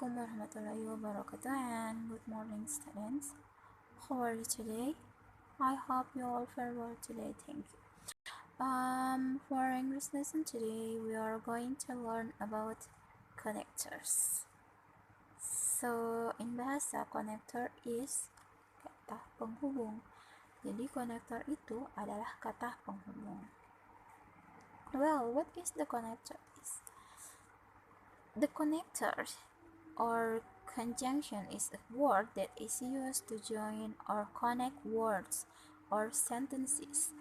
Assalamualaikum warahmatullahi wabarakatuh and good morning students. How are you today? I hope you all very well today. Thank you. For English lesson today we are going to learn about connectors. So in bahasa connector is kata penghubung. Jadi connector itu adalah kata penghubung. Well, what is the connector? The connector or conjunction is a word that is used to join or connect words or sentences.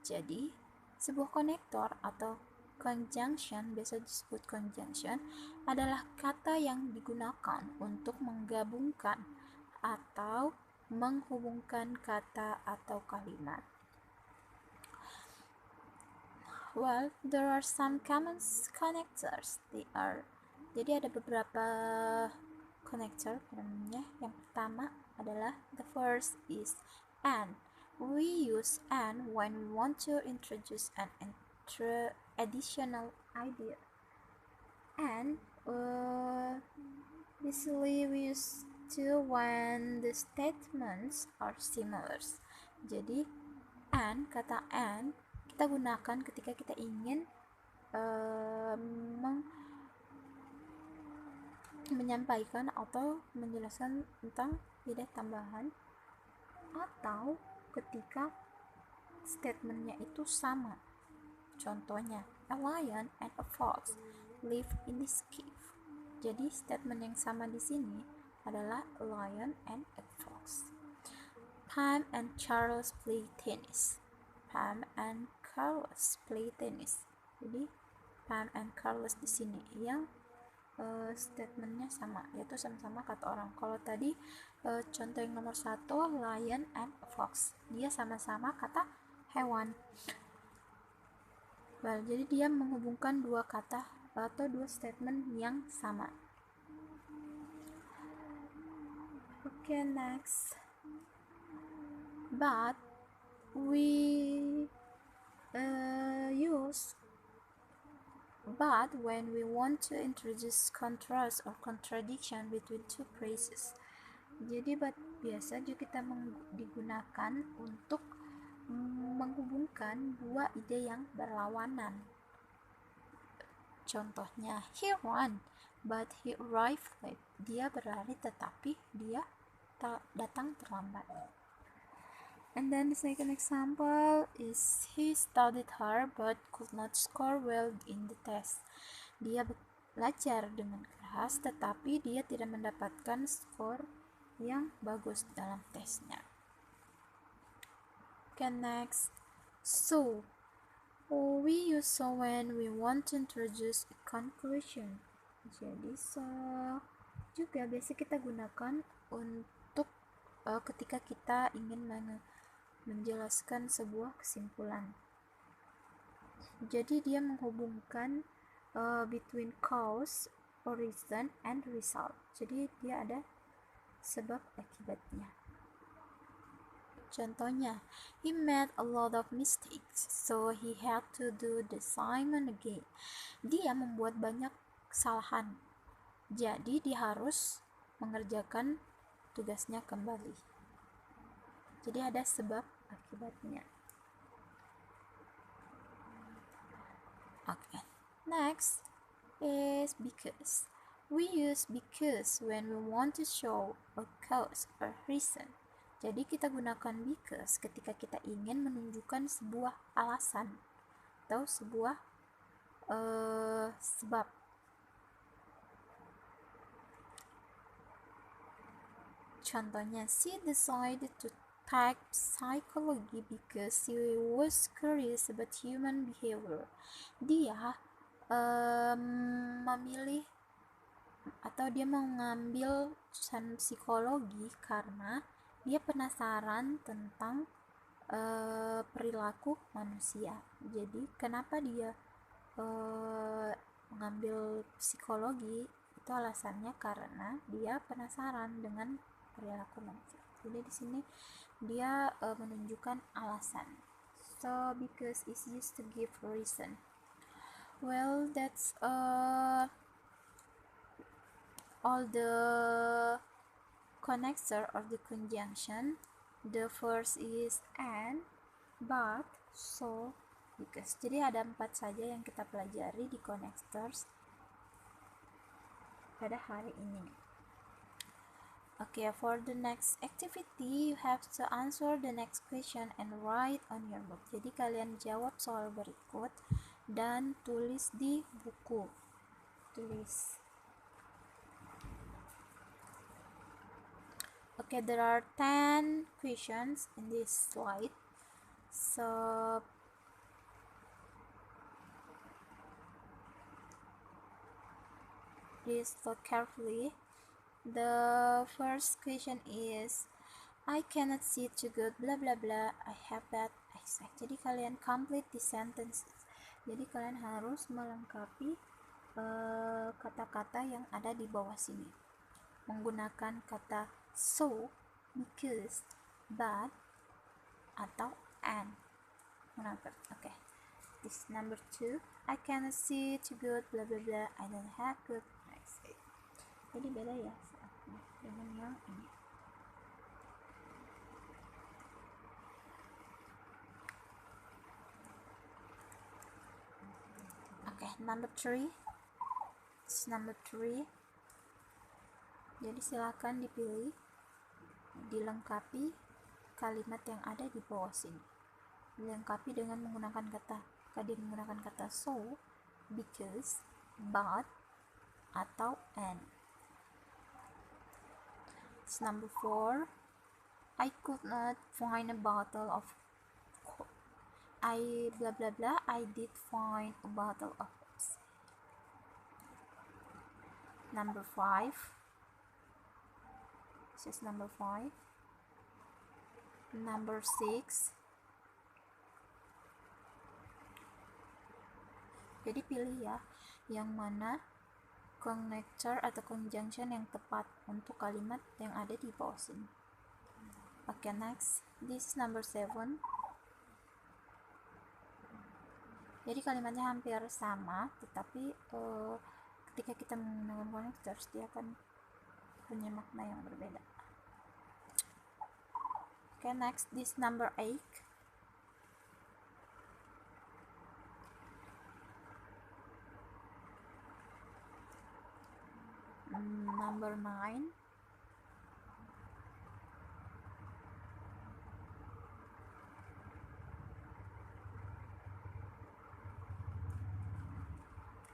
Jadi, sebuah konektor atau conjunction, biasa disebut conjunction, adalah kata yang digunakan untuk menggabungkan atau menghubungkan kata atau kalimat. Well, there are some common connectors. Jadi ada beberapa connector namanya. Yang pertama adalah the first is and. We use and when we want to introduce an additional idea. And basically we use to when the statements are similar. Jadi kata and kita gunakan ketika kita ingin menyampaikan atau menjelaskan tentang ide tambahan atau ketika statementnya itu sama. Contohnya, a lion and a fox live in this cave. Jadi statement yang sama di sini adalah a lion and a fox. Pam and Charles play tennis. Pam and Carlos play tennis. Jadi Pam and Carlos di sini yang statementnya sama, yaitu sama-sama kata orang. Kalau tadi contoh yang nomor 1 lion and fox, dia sama-sama kata hewan. Well, jadi dia menghubungkan dua kata atau dua statement yang sama. Okay, next. But when we want to introduce contrast or contradiction between two phrases. Jadi biasa juga kita digunakan untuk menghubungkan dua ide yang berlawanan. Contohnya, he ran but he arrived late. Dia berlari tetapi dia datang terlambat. And then the second example is he studied hard but could not score well in the test. Dia belajar dengan keras tetapi dia tidak mendapatkan skor yang bagus dalam tesnya. Okay, next. So, we use so when we want to introduce a conclusion. Jadi so juga biasa kita gunakan untuk ketika kita ingin menjelaskan sebuah kesimpulan. Jadi dia menghubungkan between cause, origin, and result. Jadi dia ada sebab akibatnya. Contohnya, he made a lot of mistakes, so he had to do the assignment again. Dia membuat banyak kesalahan, jadi dia harus mengerjakan tugasnya kembali. Jadi ada sebab akibatnya. Okay. Next is because. We use because when we want to show a cause or reason. Jadi kita gunakan because ketika kita ingin menunjukkan sebuah alasan atau sebuah sebab. Contohnya, she decided to take psychology because she was curious about human behavior. Dia memilih atau dia mengambil jurusan psikologi karena dia penasaran tentang perilaku manusia. Jadi kenapa dia mengambil psikologi? Itu alasannya karena dia penasaran dengan perilaku manusia. Jadi di sini dia menunjukkan alasan. So because is used to give reason. Well, that's all the connector of the conjunction. The first is and, but, so, because. Jadi ada 4 saja yang kita pelajari di connectors pada hari ini. Okay, for the next activity, you have to answer the next question and write on your book. Jadi kalian jawab soal berikut dan tulis di buku. Tulis. Okay, there are 10 questions in this slide. So please look carefully. The first question is, I cannot see too good, blah blah blah, I have bad eyesight. Jadi kalian complete the sentences. Jadi kalian harus melengkapi kata-kata yang ada di bawah sini menggunakan kata so, because, but, atau and. Okay. This number 2, I cannot see too good, blah blah blah, I don't have good eyesight. Jadi beda ya dengan yang ini. Okay, number 3. This number 3. Jadi silakan dipilih, dilengkapi kalimat yang ada di bawah sini. Dilengkapi dengan menggunakan kata so, because, but, atau and. It's number 4. I could not find a bottle of Coke. I blah blah blah, I did find a bottle of Coke. Number 5. This is number 5. Number 6. Jadi pilih ya, yang mana connector atau conjunction yang tepat untuk kalimat yang ada di bawah sini. Okay, next. This is number 7. Jadi kalimatnya hampir sama, tetapi ketika kita menggunakan connectors, dia akan punya makna yang berbeda. Okay, next. This number 8. Number 9.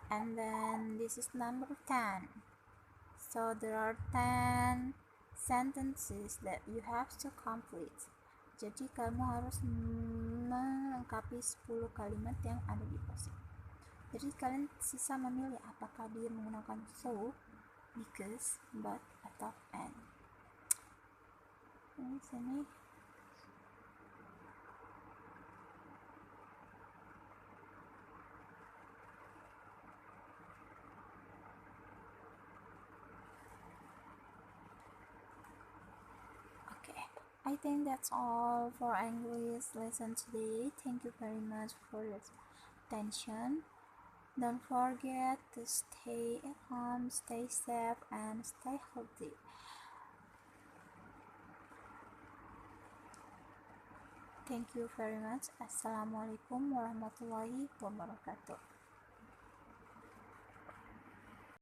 And then this is number 10. So there are 10 sentences that you have to complete. Jadi kamu harus melengkapi 10 kalimat yang ada di pos. Jadi kalian sisa memilih apakah dia menggunakan so, because, but, atau and. Ini sini. I think that's all for English lesson today. Thank you very much for your attention. Don't forget to stay at home, stay safe, and stay healthy. Thank you very much. Assalamualaikum warahmatullahi wabarakatuh.